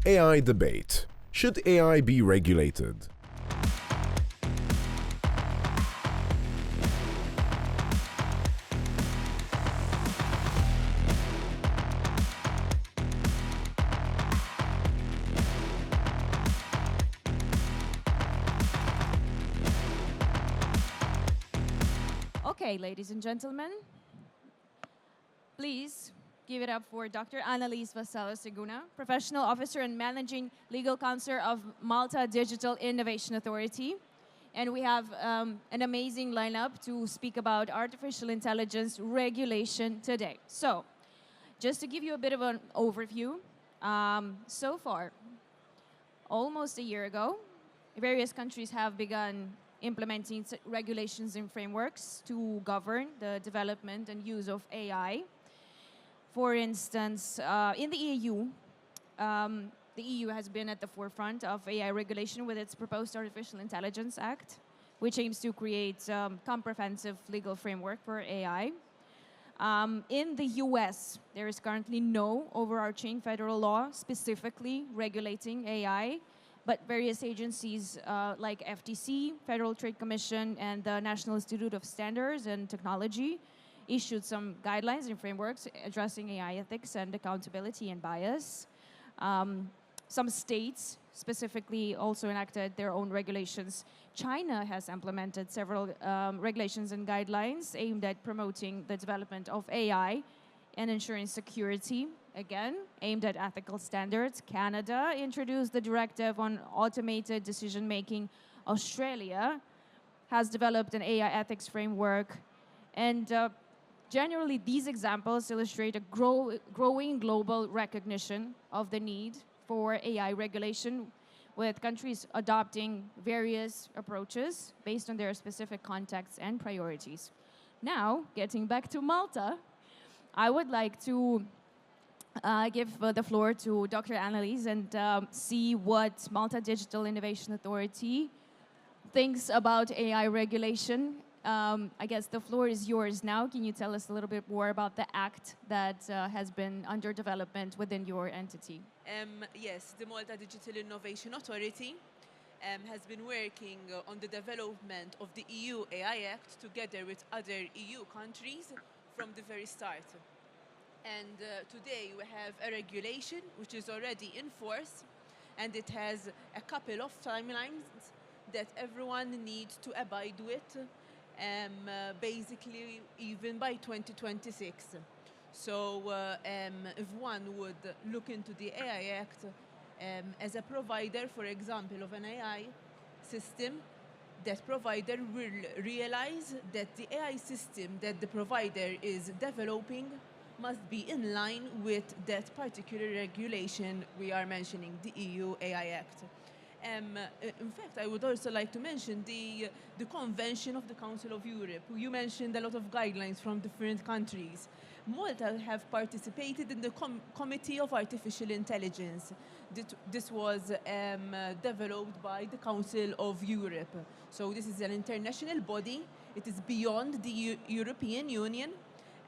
AI debate. Should AI be regulated? Okay, ladies and gentlemen, please give it up for Dr. Annalise Vassallo Seguna, Professional Officer and Managing Legal Counsel of Malta Digital Innovation Authority. And we have an amazing lineup to speak about artificial intelligence regulation today. So, just to give you a bit of an overview, so far, almost a year ago, various countries have begun implementing regulations and frameworks to govern the development and use of AI. For instance, in the EU, the EU has been at the forefront of AI regulation with its proposed Artificial Intelligence Act, which aims to create a comprehensive legal framework for AI. In the US, there is currently no overarching federal law specifically regulating AI, but various agencies like FTC, Federal Trade Commission, and the National Institute of Standards and Technology issued some guidelines and frameworks addressing AI ethics and accountability and bias. Some states specifically also enacted their own regulations. China has implemented several regulations and guidelines aimed at promoting the development of AI and ensuring security, again, aimed at ethical standards. Canada introduced the directive on automated decision-making. Australia has developed an AI ethics framework. And generally, these examples illustrate a growing global recognition of the need for AI regulation, with countries adopting various approaches based on their specific contexts and priorities. Now, getting back to Malta, I would like to give the floor to Dr. Annalise and see what Malta Digital Innovation Authority thinks about AI regulation. I guess the floor is yours now. Can you tell us a little bit more about the act that has been under development within your entity? Yes, the Malta Digital Innovation Authority has been working on the development of the EU AI Act together with other EU countries from the very start. And today we have a regulation which is already in force, and it has a couple of timelines that everyone needs to abide with, basically even by 2026. So if one would look into the AI Act as a provider, for example, of an AI system, that provider will realize that the AI system that the provider is developing must be in line with that particular regulation we are mentioning, the EU AI Act. In fact, I would also like to mention the Convention of the Council of Europe. You mentioned a lot of guidelines from different countries. Malta have participated in the Committee of Artificial Intelligence. This was developed by the Council of Europe. So this is an international body. It is beyond the European Union.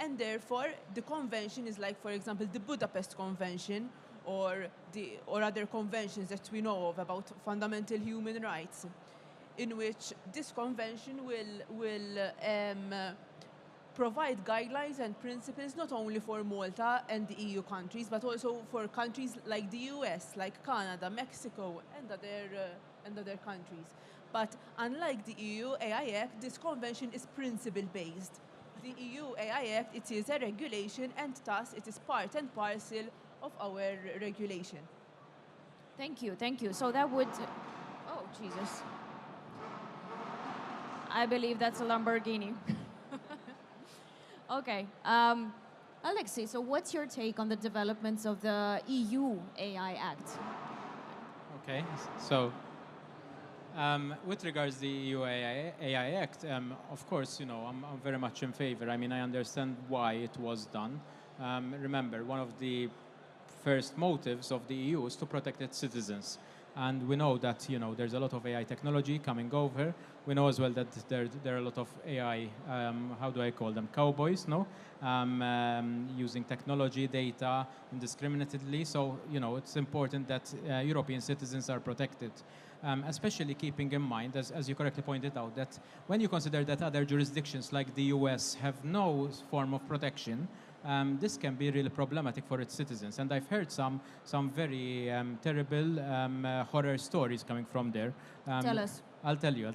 And therefore, the convention is like, for example, the Budapest Convention or other conventions that we know of about fundamental human rights, in which this convention will provide guidelines and principles not only for Malta and the EU countries, but also for countries like the US, like Canada, Mexico, and other countries. But unlike the EU AI Act, this convention is principle-based. The EU AI Act, it is a regulation, and thus it is part and parcel of our regulation. Thank you, thank you. So that would, oh, Jesus. I believe that's a Lamborghini. Okay. Alexiei, so what's your take on the developments of the EU AI Act? Okay, so with regards to the EU AI Act, of course, you know, I'm very much in favor. I mean, I understand why it was done. Remember, one of the first motives of the EU is to protect its citizens. And we know that, you know, there's a lot of AI technology coming over. We know as well that there are a lot of AI, how do I call them, cowboys, no? Using technology, data indiscriminately. So, you know, it's important that European citizens are protected. Especially keeping in mind, as you correctly pointed out, that when you consider that other jurisdictions like the US have no form of protection, this can be really problematic for its citizens. And I've heard some very terrible horror stories coming from there. Tell us. I'll tell you.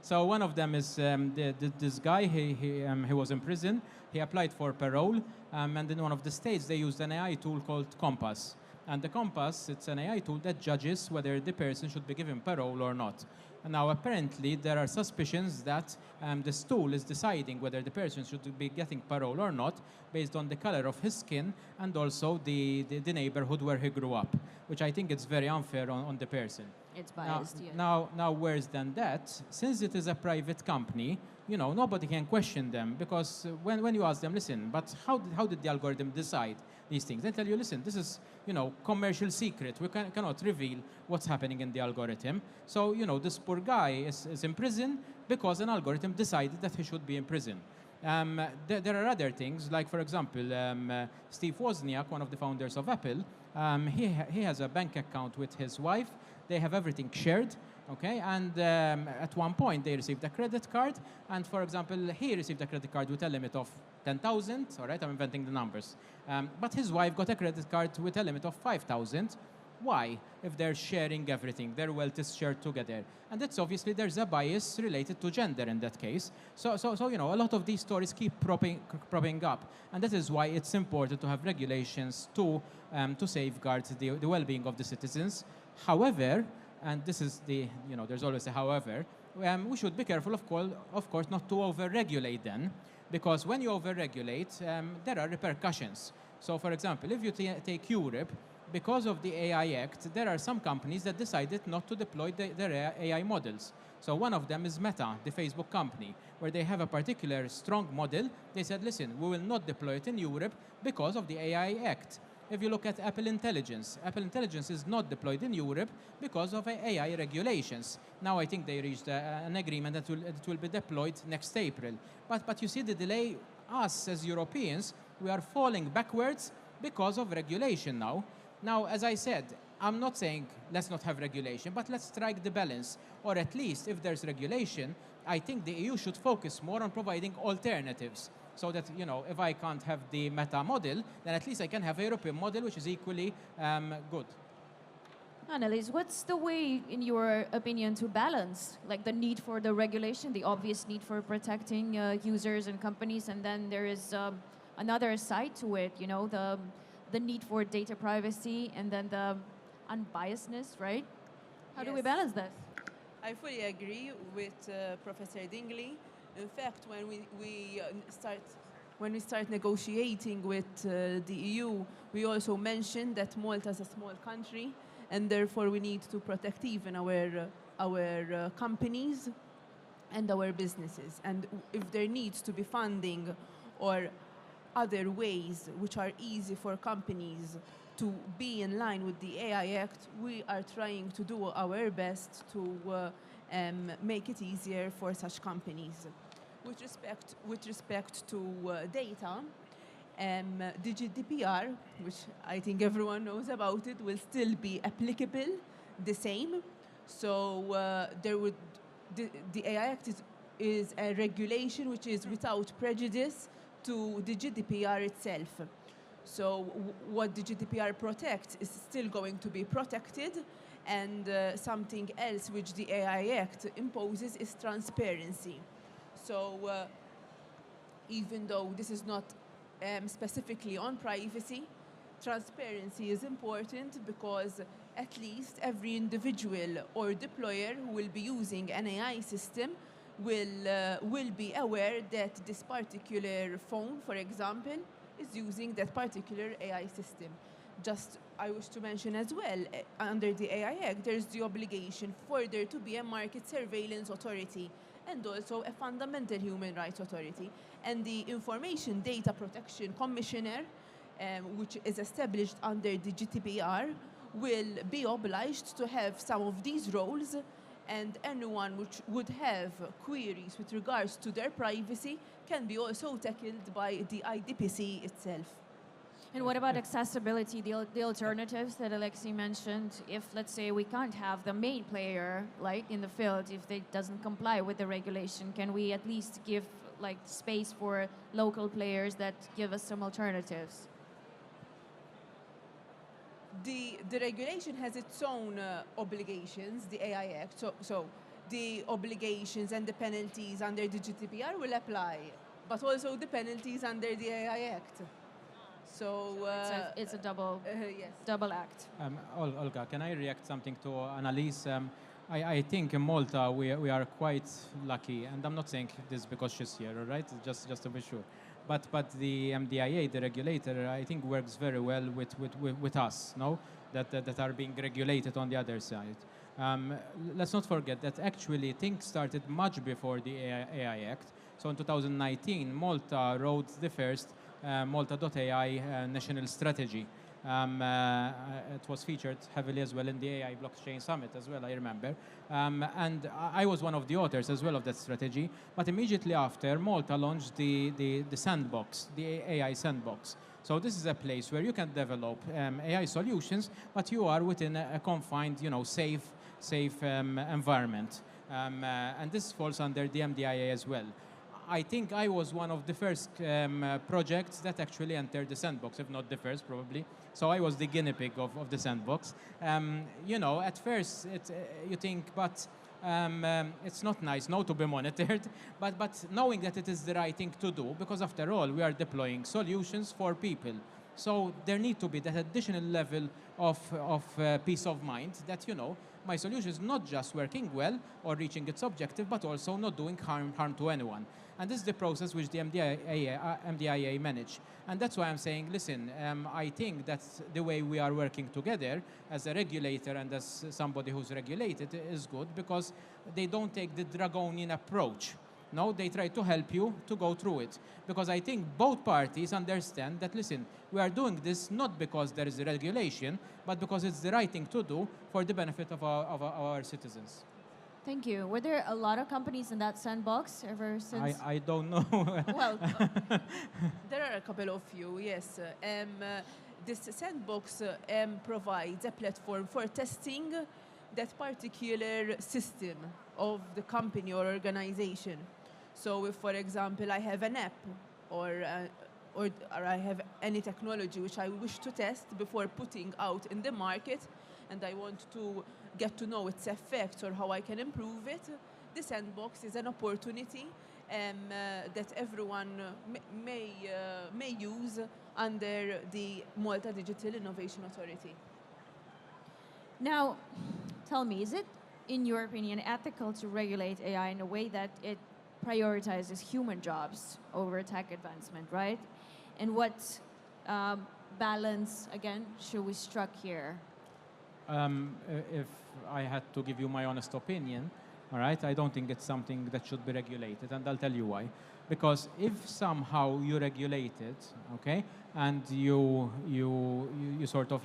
So one of them is this guy, he was in prison. He applied for parole, and in one of the states, they used an AI tool called Compass. And the Compass, it's an AI tool that judges whether the person should be given parole or not. And now, apparently, there are suspicions that this tool is deciding whether the person should be getting parole or not based on the color of his skin and also the neighborhood where he grew up, which I think is very unfair on the person. It's biased, yeah. Now, worse than that, since it is a private company, you know, nobody can question them, because when you ask them, listen, but how did the algorithm decide these things? They tell you, listen, this is, you know, commercial secret. We cannot reveal what's happening in the algorithm. So, you know, this poor guy is in prison because an algorithm decided that he should be in prison. There are other things, like, for example, Steve Wozniak, one of the founders of Apple, he has a bank account with his wife. They have everything shared, okay? And at one point, they received a credit card. And, for example, he received a credit card with a limit of 10,000, all right? I'm inventing the numbers. But his wife got a credit card with a limit of 5,000. Why? If they're sharing everything, their wealth is shared together. And that's obviously, there's a bias related to gender in that case. So you know, a lot of these stories keep propping up. And that is why it's important to have regulations to safeguard the well-being of the citizens. However, and this is the, you know, there's always a however, we should be careful, of course, not to over-regulate then, because when you over-regulate, there are repercussions. So, for example, if you take Europe, because of the AI Act, there are some companies that decided not to deploy their AI models. So one of them is Meta, the Facebook company, where they have a particular strong model. They said, listen, we will not deploy it in Europe because of the AI Act. If you look at Apple Intelligence is not deployed in Europe because of AI regulations. Now I think they reached an agreement that it will be deployed next April. But you see the delay, us as Europeans, we are falling backwards because of regulation now. Now, as I said, I'm not saying let's not have regulation, but let's strike the balance. Or at least, if there's regulation, I think the EU should focus more on providing alternatives. So that, you know, if I can't have the Meta model, then at least I can have a European model which is equally good. Annalise, what's the way, in your opinion, to balance like the need for the regulation, the obvious need for protecting users and companies, and then there is another side to it, you know, the need for data privacy and then the unbiasedness, right? How do we balance that? I fully agree with Professor Dingli. In fact, when we start negotiating with the EU, we also mentioned that Malta is a small country, and therefore we need to protect even our companies and our businesses. And if there needs to be funding or other ways which are easy for companies to be in line with the AI Act, we are trying to do our best to make it easier for such companies. With respect to data, the GDPR, which I think everyone knows about it, will still be applicable the same. So the AI Act is a regulation which is without prejudice to the GDPR itself. So what the GDPR protects is still going to be protected, and something else which the AI Act imposes is transparency. So even though this is not specifically on privacy, transparency is important because at least every individual or deployer who will be using an AI system will be aware that this particular phone, for example, is using that particular AI system. Just, I wish to mention as well, under the AI Act, there's the obligation for there to be a market surveillance authority and also a fundamental human rights authority. And the Information Data Protection Commissioner, which is established under the GDPR, will be obliged to have some of these roles, and anyone which would have queries with regards to their privacy can be also tackled by the AIBC itself. And what about accessibility, the alternatives that Alexiei mentioned? If, let's say, we can't have the main player, like in the field, if they doesn't comply with the regulation, can we at least give like space for local players that give us some alternatives? The regulation has its own obligations, the AI Act, so the obligations and the penalties under the GDPR will apply, but also the penalties under the AI Act. So it's a double, yes. double act. Olga, can I react something to Annalise? I think in Malta we are quite lucky, and I'm not saying this because she's here, all right? Just to be sure. But the MDIA, the regulator, I think works very well with us, no? That are being regulated on the other side. Let's not forget that actually things started much before the AI Act. So in 2019, Malta wrote the first Malta.ai national strategy. It was featured heavily as well in the AI blockchain summit as well, I remember. And I was one of the authors as well of that strategy. But immediately after, Malta launched the sandbox, the AI sandbox. So this is a place where you can develop AI solutions, but you are within a confined, safe environment. And this falls under the MDIA as well. I think I was one of the first projects that actually entered the sandbox, if not the first, probably. So I was the guinea pig of the sandbox. At first you think, but it's not nice, no, to be monitored, but knowing that it is the right thing to do, because after all, we are deploying solutions for people. So there need to be that additional level of peace of mind that, my solution is not just working well or reaching its objective, but also not doing harm to anyone. And this is the process which the MDIA manage. And that's why I'm saying, listen, I think that's the way we are working together as a regulator and as somebody who's regulated is good, because they don't take the draconian approach. No, they try to help you to go through it. Because I think both parties understand that, listen, we are doing this not because there is a regulation, but because it's the right thing to do for the benefit of our citizens. Thank you. Were there a lot of companies in that sandbox ever since? I don't know. Well, there are a couple of you, yes. This sandbox provides a platform for testing that particular system of the company or organization. So if, for example, I have an app or I have any technology which I wish to test before putting out in the market, and I want to get to know its effects or how I can improve it, the sandbox is an opportunity that everyone may use under the Malta Digital Innovation Authority. now, tell me, is it, in your opinion, ethical to regulate AI in a way that it prioritizes human jobs over tech advancement, right? And what balance, again, should we struck here? If I had to give you my honest opinion, all right, I don't think it's something that should be regulated, and I'll tell you why. Because if somehow you regulate it, okay, and you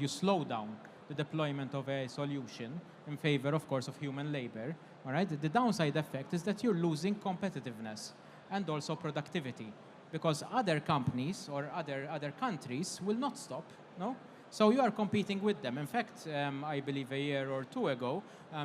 slow down the deployment of a solution in favor, of course, of human labor, all right, the downside effect is that you're losing competitiveness and also productivity, because other companies or other countries will not stop, no? So you are competing with them. In fact, I believe a year or two ago,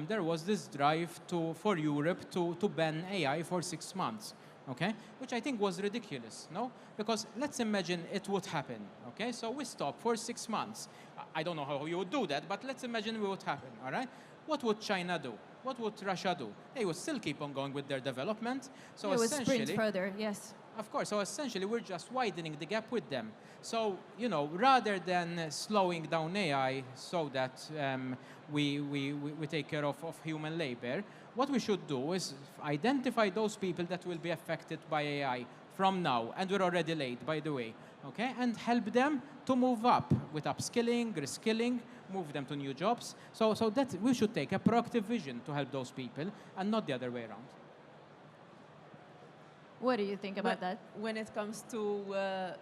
there was this drive for Europe to ban AI for 6 months, okay? Which I think was ridiculous, no? Because let's imagine it would happen, okay? So we stop for 6 months. I don't know how you would do that, but let's imagine it would happen, all right? What would China do? What would Russia do? They would still keep on going with their development. So It would essentially, sprint further, yes. of course, so essentially we're just widening the gap with them. So, rather than slowing down AI so that we take care of human labor, what we should do is identify those people that will be affected by AI from now, and we're already late, by the way, okay? And help them to move up with upskilling, reskilling, move them to new jobs. So that we should take a proactive vision to help those people and not the other way around. What do you think about that? When it comes to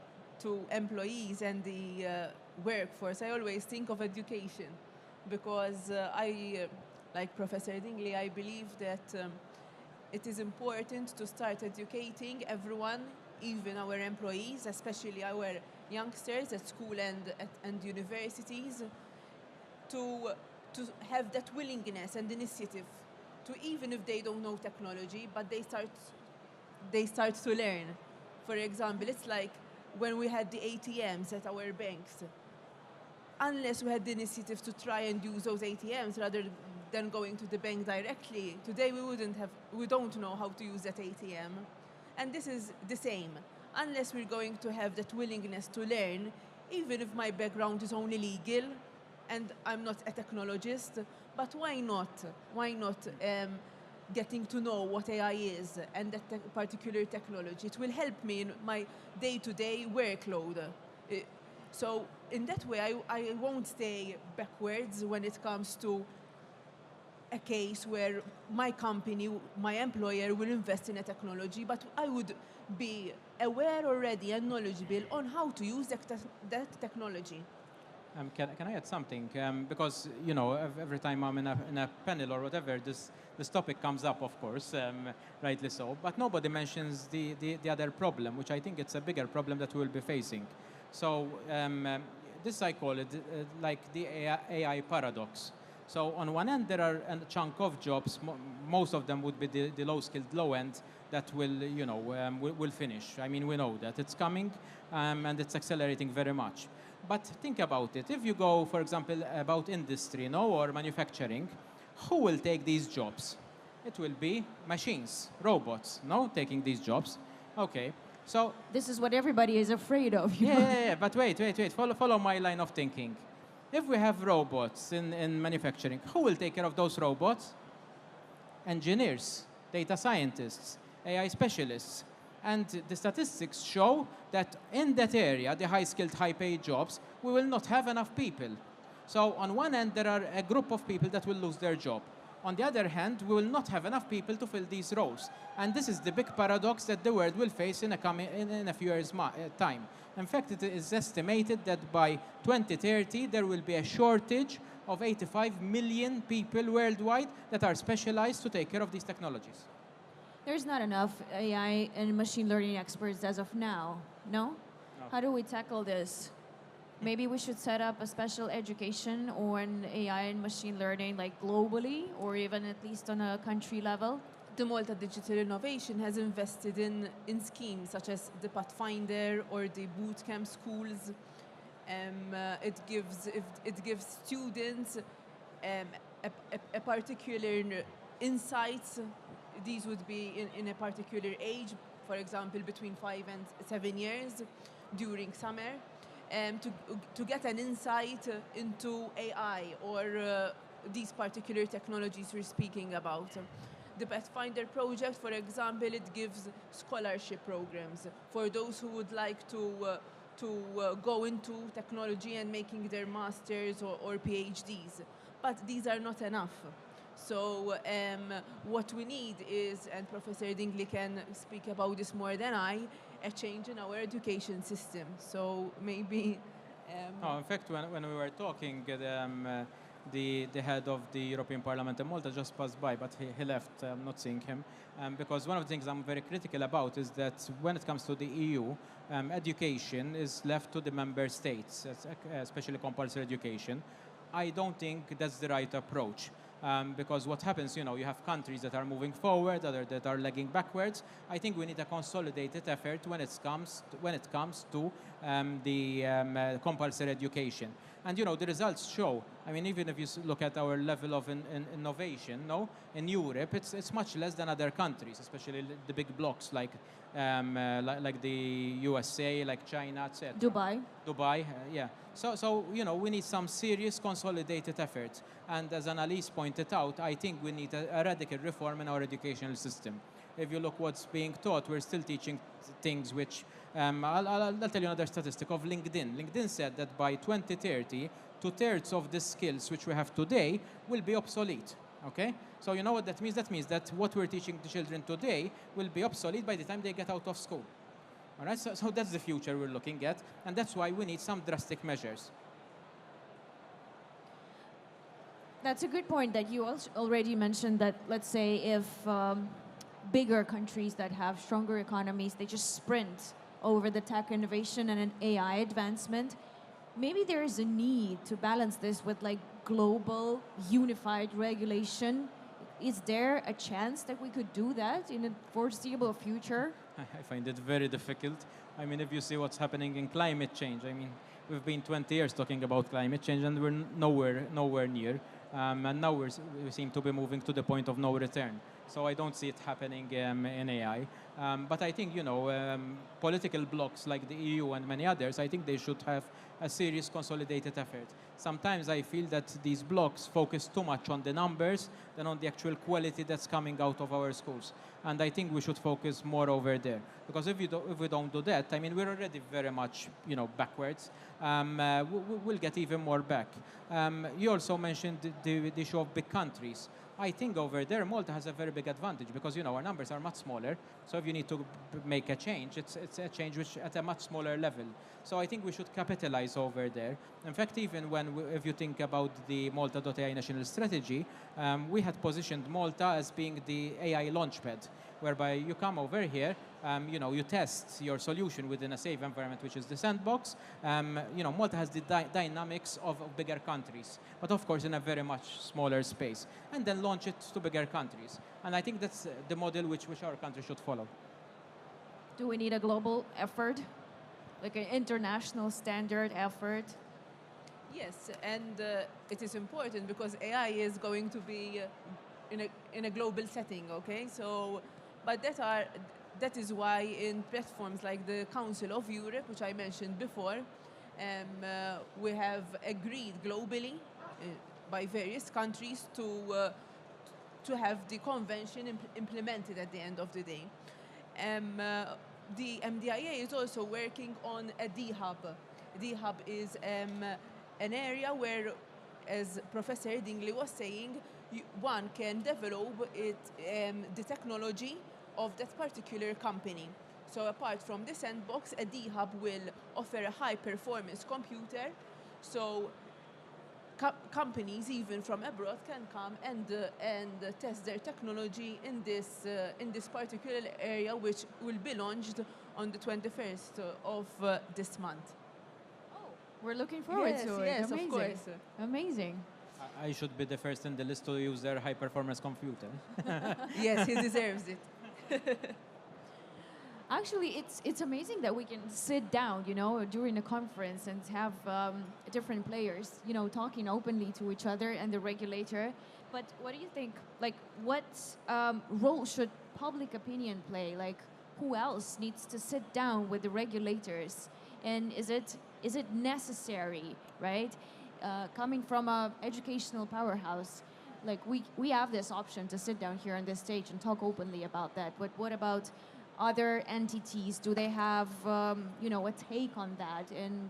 employees and the workforce, I always think of education. because like Professor Dingli, I believe that it is important to start educating everyone, even our employees, especially our youngsters at school and universities, to have that willingness and initiative to, even if they don't know technology, but they start to learn. For example, it's like when we had the ATMs at our banks. Unless we had the initiative to try and use those ATMs rather than going to the bank directly, today we don't know how to use that ATM. And this is the same. Unless we're going to have that willingness to learn, even if my background is only legal and I'm not a technologist, but why not? Why not getting to know what AI is and that particular technology? It will help me in my day-to-day workload. So in that way, I won't stay backwards when it comes to a case where my company, my employer will invest in a technology, but I would be aware already and knowledgeable on how to use that technology. Can I add something? Because, you know, every time I'm in a panel or whatever, this topic comes up, of course, rightly so, but nobody mentions the other problem, which I think it's a bigger problem that we'll be facing. So this I call it like the AI paradox. So on one end, there are a chunk of jobs, most of them would be the low-skilled, low-end, that will, you know, will finish. I mean, we know that it's coming and it's accelerating very much. But think about it. If you go, for example, about industry, no, or manufacturing, who will take these jobs? It will be machines, robots, no, taking these jobs. Okay. So this is what everybody is afraid of. You know? Yeah, but wait. Follow my line of thinking. If we have robots in manufacturing, who will take care of those robots? Engineers, data scientists, AI specialists. And the statistics show that in that area, the high-skilled, high-paid jobs, we will not have enough people. So on one end, there are a group of people that will lose their job. On the other hand, we will not have enough people to fill these roles. And this is the big paradox that the world will face in a few years' time. In fact, it is estimated that by 2030, there will be a shortage of 85 million people worldwide that are specialized to take care of these technologies. There's not enough AI and machine learning experts as of now, no? No. How do we tackle this? Maybe we should set up a special education on AI and machine learning, like globally, or even at least on a country level. The Malta Digital Innovation has invested in schemes such as the Pathfinder or the bootcamp schools. It gives students a particular insights. These would be in a particular age, for example, between 5 and 7 years during summer. To get an insight into AI or these particular technologies we're speaking about. The Pathfinder project, for example, it gives scholarship programs for those who would like to go into technology and making their masters or PhDs. But these are not enough. So what we need is, and Professor Dingli can speak about this more than I, a change in our education system. So maybe... In fact, when we were talking, the head of the European Parliament in Malta just passed by, but he left. I'm not seeing him. Because one of the things I'm very critical about is that when it comes to the EU, education is left to the member states, especially compulsory education. I don't think that's the right approach. Because what happens, you know, you have countries that are moving forward, others that are lagging backwards. I think we need a consolidated effort when it comes to the compulsory education. And, you know, the results show, I mean, even if you look at our level of innovation, no, in Europe, it's much less than other countries, especially the big blocks like the USA, like China, etc. Dubai, yeah. So, you know, we need some serious consolidated efforts. And as Annalise pointed out, I think we need a radical reform in our educational system. If you look what's being taught, we're still teaching things which, I'll tell you another statistic of LinkedIn. LinkedIn said that by 2030, 2/3 of the skills which we have today will be obsolete, okay? So you know what that means? That means that what we're teaching the children today will be obsolete by the time they get out of school. All right, so that's the future we're looking at, and that's why we need some drastic measures. That's a good point that you also already mentioned that, let's say, if bigger countries that have stronger economies, they just sprint over the tech innovation and an AI advancement, maybe there is a need to balance this with like global unified regulation. Is there a chance that we could do that in a foreseeable future? I find it very difficult. I mean, if you see what's happening in climate change, I mean, we've been 20 years talking about climate change and we're nowhere near. And now we seem to be moving to the point of no return. So I don't see it happening in AI. But I think, political blocs like the EU and many others, I think they should have a serious consolidated effort. Sometimes I feel that these blocs focus too much on the numbers than on the actual quality that's coming out of our schools. And I think we should focus more over there. Because if we don't do that, I mean, we're already very much, backwards. We'll get even more back. You also mentioned the issue of big countries. I think over there, Malta has a very big advantage because, our numbers are much smaller. So if you need to make a change, it's a change which at a much smaller level. So I think we should capitalize over there. In fact, even if you think about the Malta.ai national strategy, we had positioned Malta as being the AI launchpad, whereby you come over here, you test your solution within a safe environment, which is the sandbox. Malta has the dynamics of bigger countries, but of course in a very much smaller space, and then launch it to bigger countries. And I think that's the model which our country should follow. Do we need a global effort, like an international standard effort? Yes, and it is important because AI is going to be in a global setting, okay? So, but that is why in platforms like the Council of Europe, which I mentioned before, we have agreed globally by various countries to have the convention implemented at the end of the day. The MDIA is also working on a D-Hub. D-Hub is an area where, as Professor Dingli was saying, one can develop the technology of that particular company. So apart from the sandbox, a D-Hub will offer a high-performance computer, so companies even from abroad can come and test their technology in this particular area, which will be launched on the 21st of this month. Oh, we're looking forward to it. Yes, Amazing. of course. Amazing. I should be the first in the list to use their high-performance computer. Yes, he deserves it. Actually, it's amazing that we can sit down, during a conference and have different players, talking openly to each other and the regulator. But what do you think? Like, what role should public opinion play? Like, who else needs to sit down with the regulators? And is it necessary, right? Coming from an educational powerhouse, like we have this option to sit down here on this stage and talk openly about that. But what about other entities? Do they have, a take on that, and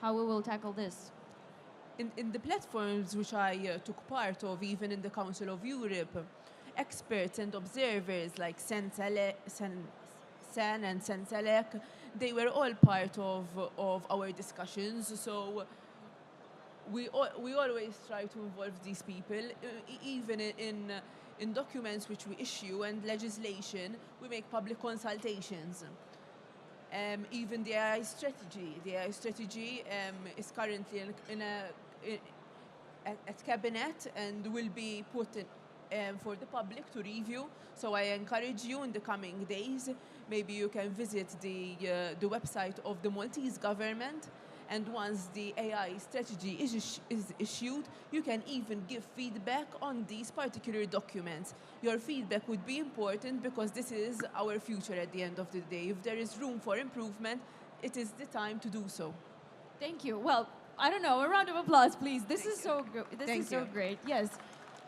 how we will tackle this? In the platforms which I took part of, even in the Council of Europe, experts and observers like Sen and Senselec, they were all part of our discussions. So we always try to involve these people, even in documents which we issue and legislation. We make public consultations. Even the AI strategy is currently at cabinet and will be put for the public to review. So I encourage you in the coming days, maybe you can visit the website of the Maltese government. And once the AI strategy is issued, you can even give feedback on these particular documents. Your feedback would be important because this is our future at the end of the day. If there is room for improvement, it is the time to do so. Thank you. Well, I don't know, a round of applause, please. This is so great. Yes.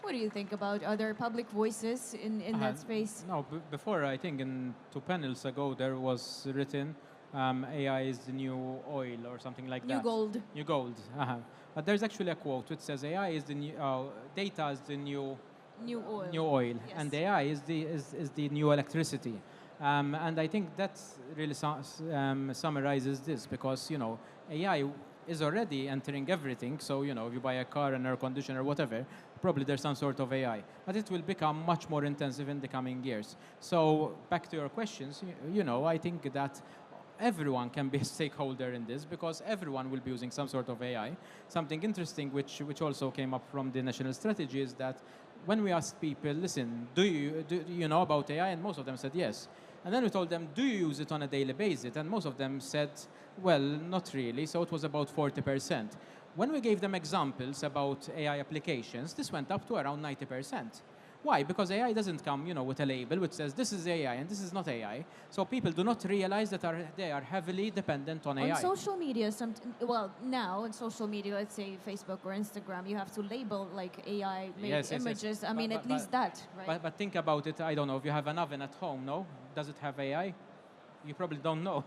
What do you think about other public voices in that space? No, before, I think in 2 panels ago, there was written AI is the new oil or something like that. New gold. But there's actually a quote which says AI is the new data is the new oil, yes. And AI is the new electricity. And I think that really summarizes this because AI is already entering everything. So, you know, if you buy a car, an air conditioner, whatever, probably there's some sort of AI. But it will become much more intensive in the coming years. So back to your questions, you know, I think that everyone can be a stakeholder in this because everyone will be using some sort of AI. Something interesting which also came up from the national strategy is that when we asked people, listen, do you know about AI? And most of them said yes. And then we told them, do you use it on a daily basis? And most of them said, well, not really. So it was about 40%. When we gave them examples about AI applications, this went up to around 90%. Why? Because AI doesn't come, you know, with a label which says this is AI and this is not AI. So people do not realize that they are heavily dependent on AI. On social media, well, now on social media, let's say Facebook or Instagram, you have to label like AI-made images. Yes. I mean, at least that, right? But think about it. I don't know if you have an oven at home. No, does it have AI? You probably don't know,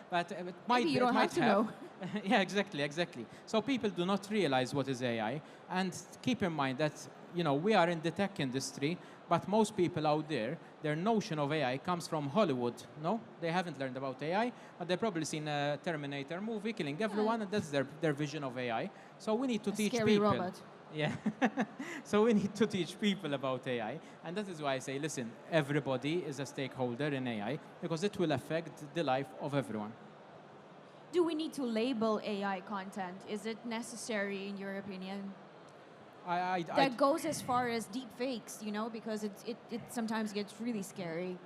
but it might. Maybe you don't have to know. Yeah, exactly. So people do not realize what is AI, and keep in mind that, you know, we are in the tech industry, but most people out there, their notion of AI comes from Hollywood. No, they haven't learned about AI, but they've probably seen a Terminator movie killing everyone, and that's their vision of AI. So we need to teach scary people. Robot. Yeah. So we need to teach people about AI. And that is why I say, listen, everybody is a stakeholder in AI because it will affect the life of everyone. Do we need to label AI content? Is it necessary, in your opinion? That goes as far as deep fakes, you know, because it sometimes gets really scary.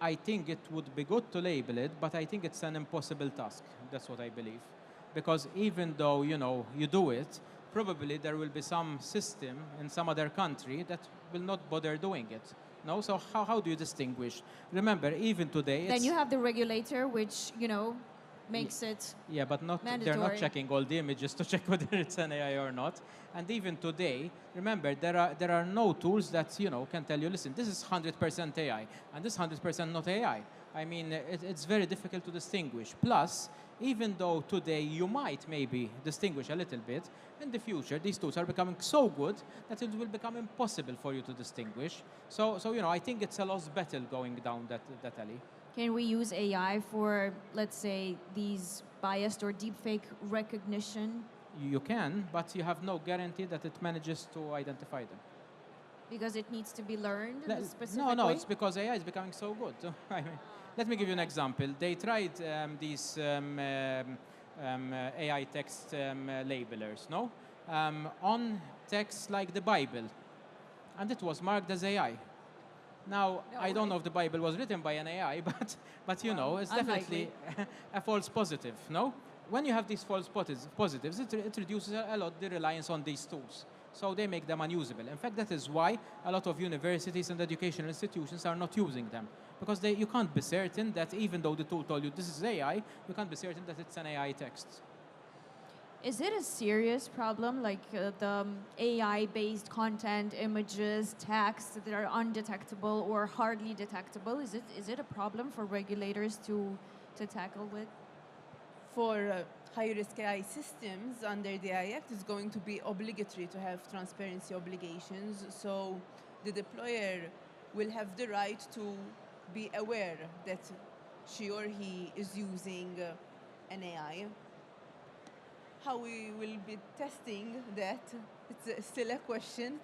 I think it would be good to label it, but I think it's an impossible task. That's what I believe. Because even though, you know, you do it, probably there will be some system in some other country that will not bother doing it. No? So how do you distinguish? Remember, even today... Then you have the regulator, which, you know, makes it but they're not checking all the images to check whether it's an AI or not. And even today, remember, there are no tools that, you know, can tell you, listen, this is 100% AI, and this 100% not AI. I mean, it's very difficult to distinguish. Plus, even though today you might maybe distinguish a little bit, in the future these tools are becoming so good that it will become impossible for you to distinguish. So you know, I think it's a lost battle going down that alley. Can we use AI for, let's say, these biased or deepfake recognition? You can, but you have no guarantee that it manages to identify them. Because it needs to be learned in a specific way? No, it's because AI is becoming so good. I mean, let me give you an example. They tried these AI text labelers, no? On texts like the Bible, and it was marked as AI. Now, I don't know if the Bible was written by an AI, but you know, it's definitely a false positive, no? When you have these false positives, it reduces a lot the reliance on these tools. So they make them unusable. In fact, that is why a lot of universities and educational institutions are not using them. Because you can't be certain that even though the tool told you this is AI, you can't be certain that it's an AI text. Is it a serious problem, like the AI-based content, images, text that are undetectable or hardly detectable? Is it a problem for regulators to tackle with? For high-risk AI systems under the AI Act, it's going to be obligatory to have transparency obligations. So the deployer will have the right to be aware that she or he is using an AI. How we will be testing that, it's still a question,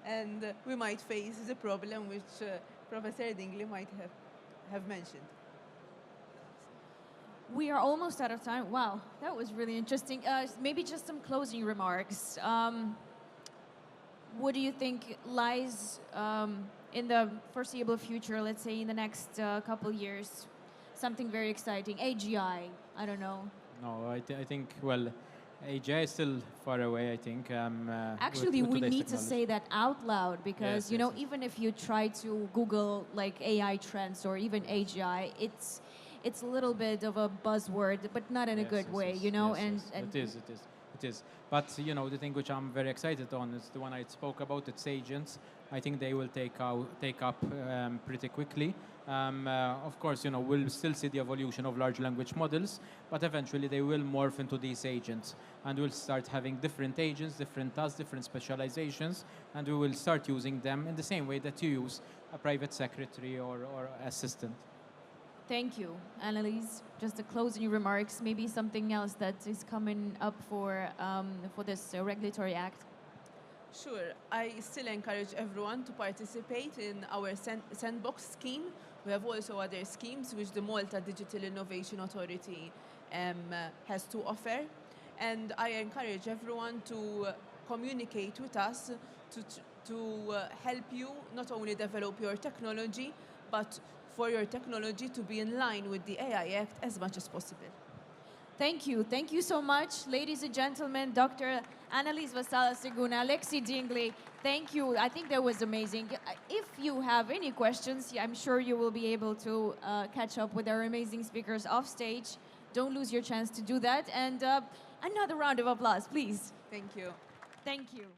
and we might face the problem which Professor Dingli might have mentioned. We are almost out of time. Wow, that was really interesting. Maybe just some closing remarks. What do you think lies in the foreseeable future, let's say in the next couple years? Something very exciting. AGI, I don't know. No, I think, well, AGI is still far away, I think. Actually, we need to say that out loud because, you know, even if you try to Google like AI trends or even AGI, it's a little bit of a buzzword, but not in a good way, you know? And It is. But, you know, the thing which I'm very excited on is the one I spoke about, it's agents. I think they will take up pretty quickly. Of course, you know, we'll still see the evolution of large language models, but eventually they will morph into these agents. And we'll start having different agents, different tasks, different specializations, and we will start using them in the same way that you use a private secretary or assistant. Thank you, Annalise. Just the closing remarks, maybe something else that is coming up for this regulatory act. Sure. I still encourage everyone to participate in our sandbox scheme. We have also other schemes which the Malta Digital Innovation Authority has to offer. And I encourage everyone to communicate with us to help you not only develop your technology, but for your technology to be in line with the AI Act as much as possible. Thank you. Thank you so much, ladies and gentlemen. Dr. Annalise Vassallo Seguna, Alexiei Dingli, thank you. I think that was amazing. If you have any questions, I'm sure you will be able to catch up with our amazing speakers off stage. Don't lose your chance to do that. And another round of applause, please. Thank you. Thank you.